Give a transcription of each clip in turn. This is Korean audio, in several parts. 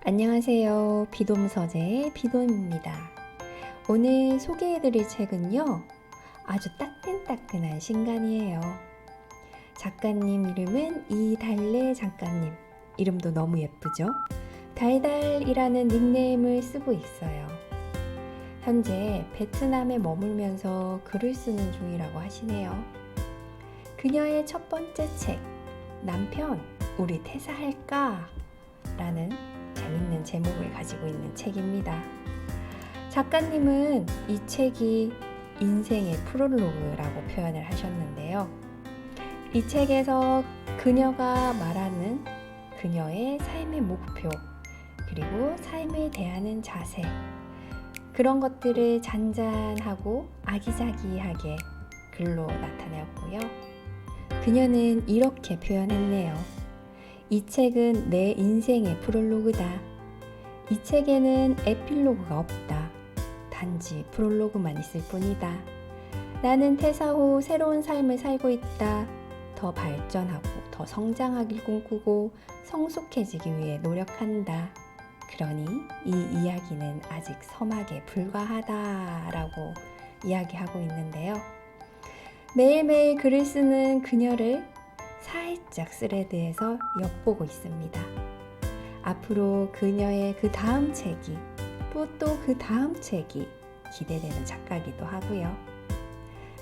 안녕하세요. 비돔서재의 비돔입니다. 오늘 소개해드릴 책은요, 아주 따끈따끈한 신간이에요. 작가님 이름은 이달래 작가님. 이름도 너무 예쁘죠? 달달이라는 닉네임을 쓰고 있어요. 현재 베트남에 머물면서 글을 쓰는 중이라고 하시네요. 그녀의 첫 번째 책, 남편, 우리 퇴사할까? 라는 재밌는 제목을 가지고 있는 책입니다. 작가님은 이 책이 인생의 프롤로그라고 표현을 하셨는데요. 이 책에서 그녀가 말하는 그녀의 삶의 목표, 그리고 삶을 대하는 자세, 그런 것들을 잔잔하고 아기자기하게 글로 나타내었고요. 그녀는 이렇게 표현했네요. 이 책은 내 인생의 프롤로그다. 이 책에는 에필로그가 없다. 단지 프롤로그만 있을 뿐이다. 나는 퇴사 후 새로운 삶을 살고 있다. 더 발전하고 더 성장하길 꿈꾸고 성숙해지기 위해 노력한다. 그러니 이 이야기는 아직 서막에 불과하다라고 이야기하고 있는데요. 매일매일 글을 쓰는 그녀를 살짝 스레드에서 엿보고 있습니다. 앞으로 그녀의 그 다음 책이 또 그 다음 책이 기대되는 작가이기도 하고요.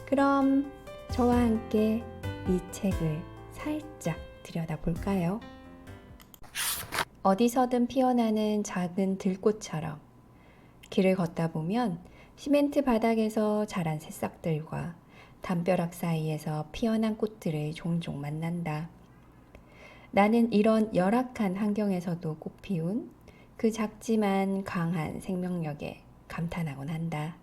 그럼 저와 함께 이 책을 살짝 들여다볼까요? 어디서든 피어나는 작은 들꽃처럼 길을 걷다 보면 시멘트 바닥에서 자란 새싹들과 담벼락 사이에서 피어난 꽃들을 종종 만난다. 나는 이런 열악한 환경에서도 꽃피운 그 작지만 강한 생명력에 감탄하곤 한다.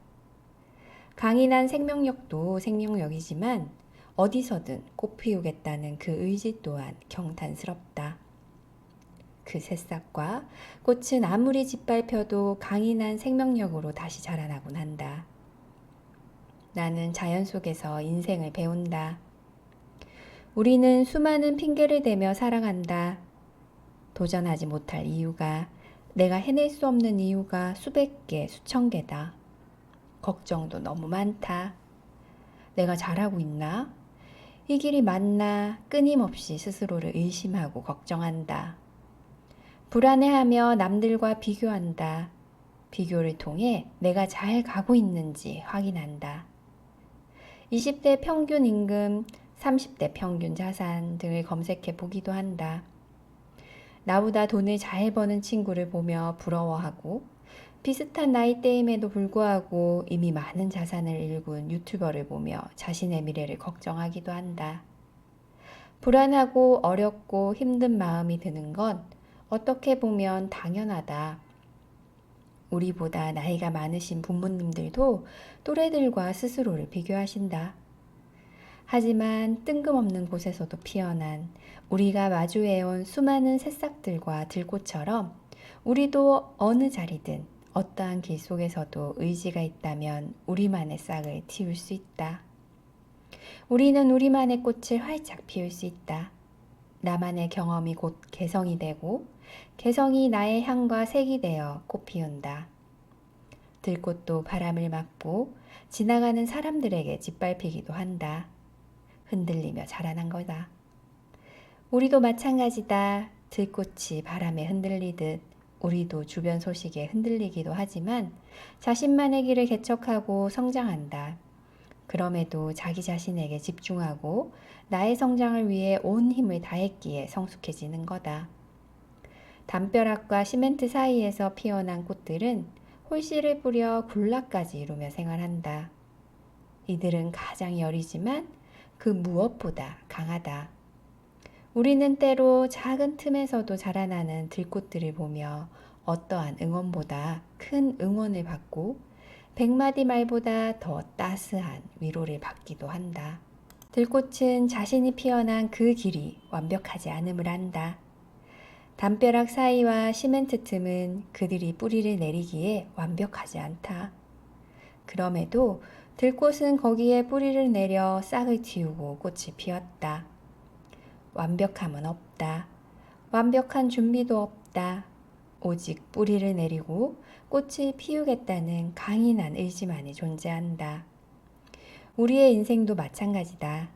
강인한 생명력도 생명력이지만 어디서든 꽃피우겠다는 그 의지 또한 경탄스럽다. 그 새싹과 꽃은 아무리 짓밟혀도 강인한 생명력으로 다시 자라나곤 한다. 나는 자연 속에서 인생을 배운다. 우리는 수많은 핑계를 대며 살아간다. 도전하지 못할 이유가, 내가 해낼 수 없는 이유가 수백 개, 수천 개다. 걱정도 너무 많다. 내가 잘하고 있나? 이 길이 맞나? 끊임없이 스스로를 의심하고 걱정한다. 불안해하며 남들과 비교한다. 비교를 통해 내가 잘 가고 있는지 확인한다. 20대 평균 임금, 30대 평균 자산 등을 검색해 보기도 한다. 나보다 돈을 잘 버는 친구를 보며 부러워하고 비슷한 나이대임에도 불구하고 이미 많은 자산을 일군 유튜버를 보며 자신의 미래를 걱정하기도 한다. 불안하고 어렵고 힘든 마음이 드는 건 어떻게 보면 당연하다. 우리보다 나이가 많으신 부모님들도 또래들과 스스로를 비교하신다. 하지만 뜬금없는 곳에서도 피어난 우리가 마주해온 수많은 새싹들과 들꽃처럼 우리도 어느 자리든 어떠한 길 속에서도 의지가 있다면 우리만의 싹을 틔울 수 있다. 우리는 우리만의 꽃을 활짝 피울 수 있다. 나만의 경험이 곧 개성이 되고 개성이 나의 향과 색이 되어 꽃 피운다. 들꽃도 바람을 맞고 지나가는 사람들에게 짓밟히기도 한다. 흔들리며 자라난 거다. 우리도 마찬가지다. 들꽃이 바람에 흔들리듯 우리도 주변 소식에 흔들리기도 하지만 자신만의 길을 개척하고 성장한다. 그럼에도 자기 자신에게 집중하고 나의 성장을 위해 온 힘을 다했기에 성숙해지는 거다. 담벼락과 시멘트 사이에서 피어난 꽃들은 홀씨를 뿌려 굴락까지 이루며 생활한다. 이들은 가장 여리지만 그 무엇보다 강하다. 우리는 때로 작은 틈에서도 자라나는 들꽃들을 보며 어떠한 응원보다 큰 응원을 받고 100마디 말보다 더 따스한 위로를 받기도 한다. 들꽃은 자신이 피어난 그 길이 완벽하지 않음을 안다. 담벼락 사이와 시멘트 틈은 그들이 뿌리를 내리기에 완벽하지 않다. 그럼에도 들꽃은 거기에 뿌리를 내려 싹을 틔우고 꽃이 피었다. 완벽함은 없다. 완벽한 준비도 없다. 오직 뿌리를 내리고 꽃을 피우겠다는 강인한 의지만이 존재한다. 우리의 인생도 마찬가지다.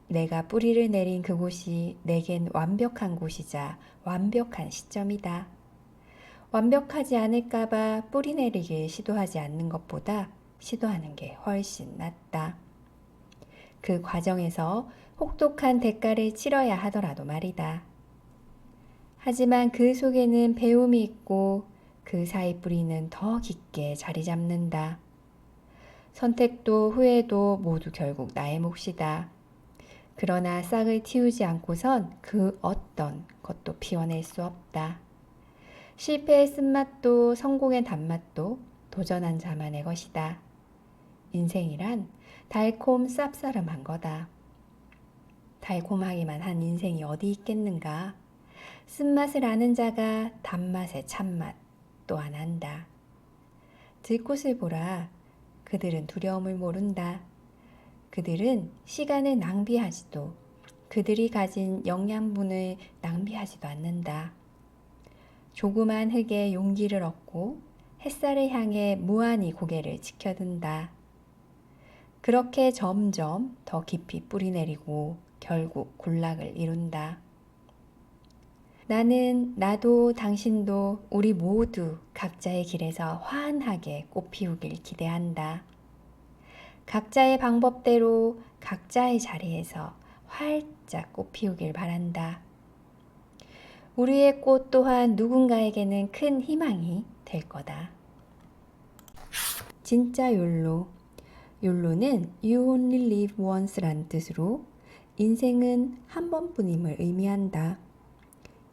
내가 뿌리를 내린 그곳이 내겐 완벽한 곳이자 완벽한 시점이다. 완벽하지 않을까봐 뿌리 내리길 시도하지 않는 것보다 시도하는 게 훨씬 낫다. 그 과정에서 혹독한 대가를 치러야 하더라도 말이다. 하지만 그 속에는 배움이 있고 그 사이 뿌리는 더 깊게 자리 잡는다. 선택도 후회도 모두 결국 나의 몫이다. 그러나 싹을 틔우지 않고선 그 어떤 것도 피워낼 수 없다. 실패의 쓴맛도 성공의 단맛도 도전한 자만의 것이다. 인생이란 달콤 쌉싸름한 거다. 달콤하기만 한 인생이 어디 있겠는가? 쓴맛을 아는 자가 단맛의 참맛 또한 안다. 들꽃을 보라. 그들은 두려움을 모른다. 그들은 시간을 낭비하지도 그들이 가진 영양분을 낭비하지도 않는다. 조그만 흙에 용기를 얻고 햇살을 향해 무한히 고개를 지켜든다. 그렇게 점점 더 깊이 뿌리내리고 결국 군락을 이룬다. 나는 나도 당신도 우리 모두 각자의 길에서 환하게 꽃 피우길 기대한다. 각자의 방법대로 각자의 자리에서 활짝 꽃 피우길 바란다. 우리의 꽃 또한 누군가에게는 큰 희망이 될 거다. 진짜 욜로. 욜로는 You only live once란 뜻으로 인생은 한 번뿐임을 의미한다.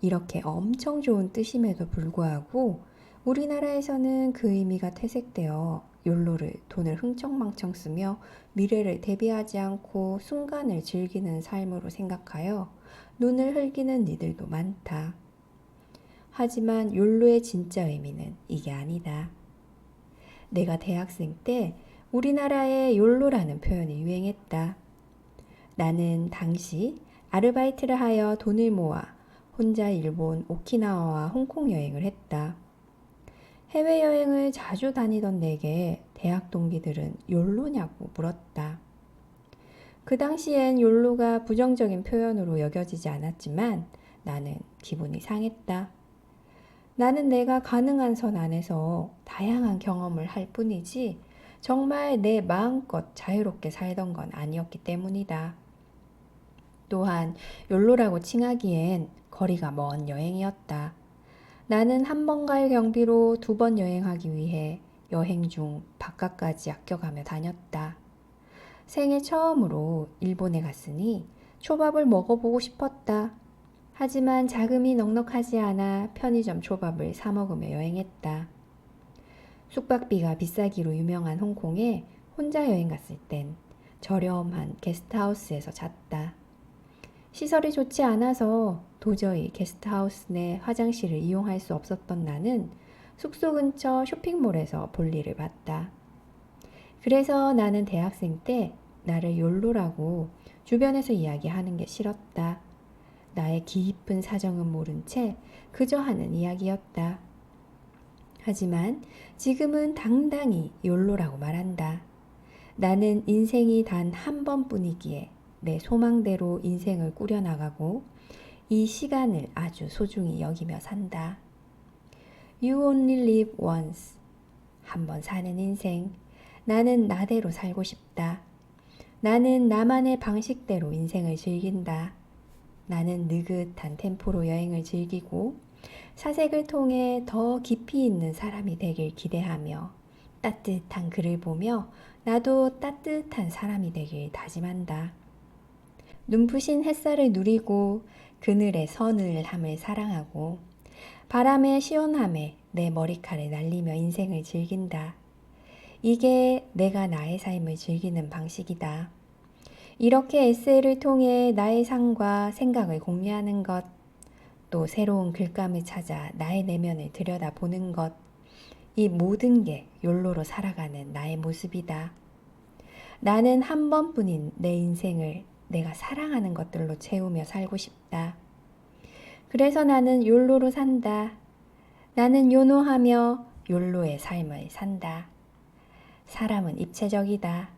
이렇게 엄청 좋은 뜻임에도 불구하고 우리나라에서는 그 의미가 퇴색되어 욜로를 돈을 흥청망청 쓰며 미래를 대비하지 않고 순간을 즐기는 삶으로 생각하여 눈을 흘기는 이들도 많다. 하지만 욜로의 진짜 의미는 이게 아니다. 내가 대학생 때 우리나라에 욜로라는 표현이 유행했다. 나는 당시 아르바이트를 하여 돈을 모아 혼자 일본 오키나와와 홍콩 여행을 했다. 해외여행을 자주 다니던 내게 대학 동기들은 욜로냐고 물었다. 그 당시엔 욜로가 부정적인 표현으로 여겨지지 않았지만 나는 기분이 상했다. 나는 내가 가능한 선 안에서 다양한 경험을 할 뿐이지 정말 내 마음껏 자유롭게 살던 건 아니었기 때문이다. 또한 욜로라고 칭하기엔 거리가 먼 여행이었다. 나는 한 번 갈 경비로 2번 여행하기 위해 여행 중 바깥까지 아껴가며 다녔다. 생애 처음으로 일본에 갔으니 초밥을 먹어보고 싶었다. 하지만 자금이 넉넉하지 않아 편의점 초밥을 사 먹으며 여행했다. 숙박비가 비싸기로 유명한 홍콩에 혼자 여행 갔을 땐 저렴한 게스트하우스에서 잤다. 시설이 좋지 않아서 도저히 게스트하우스 내 화장실을 이용할 수 없었던 나는 숙소 근처 쇼핑몰에서 볼일을 봤다. 그래서 나는 대학생 때 나를 욜로라고 주변에서 이야기하는 게 싫었다. 나의 깊은 사정은 모른 채 그저 하는 이야기였다. 하지만 지금은 당당히 욜로라고 말한다. 나는 인생이 단 한 번뿐이기에 내 소망대로 인생을 꾸려나가고 이 시간을 아주 소중히 여기며 산다. You only live once. 한 번 사는 인생. 나는 나대로 살고 싶다. 나는 나만의 방식대로 인생을 즐긴다. 나는 느긋한 템포로 여행을 즐기고 사색을 통해 더 깊이 있는 사람이 되길 기대하며 따뜻한 글을 보며 나도 따뜻한 사람이 되길 다짐한다. 눈부신 햇살을 누리고 그늘의 서늘함을 사랑하고 바람의 시원함에 내 머리칼을 날리며 인생을 즐긴다. 이게 내가 나의 삶을 즐기는 방식이다. 이렇게 에세이를 통해 나의 삶과 생각을 공유하는 것, 또 새로운 글감을 찾아 나의 내면을 들여다보는 것, 이 모든 게 욜로로 살아가는 나의 모습이다. 나는 한 번뿐인 내 인생을 내가 사랑하는 것들로 채우며 살고 싶다. 그래서 나는 욜로로 산다. 나는 요노하며 욜로의 삶을 산다. 사람은 입체적이다.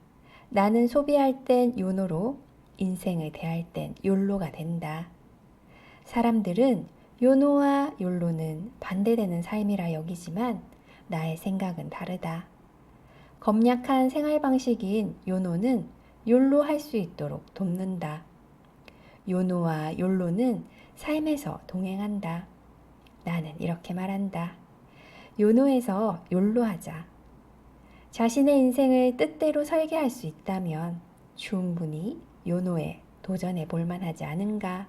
나는 소비할 땐 요노로, 인생을 대할 땐 욜로가 된다. 사람들은 요노와 욜로는 반대되는 삶이라 여기지만 나의 생각은 다르다. 검약한 생활 방식인 요노는 욜로 할 수 있도록 돕는다. 요노와 욜로는 삶에서 동행한다. 나는 이렇게 말한다. 요노에서 욜로 하자. 자신의 인생을 뜻대로 설계할 수 있다면 충분히 요노에 도전해 볼 만하지 않은가?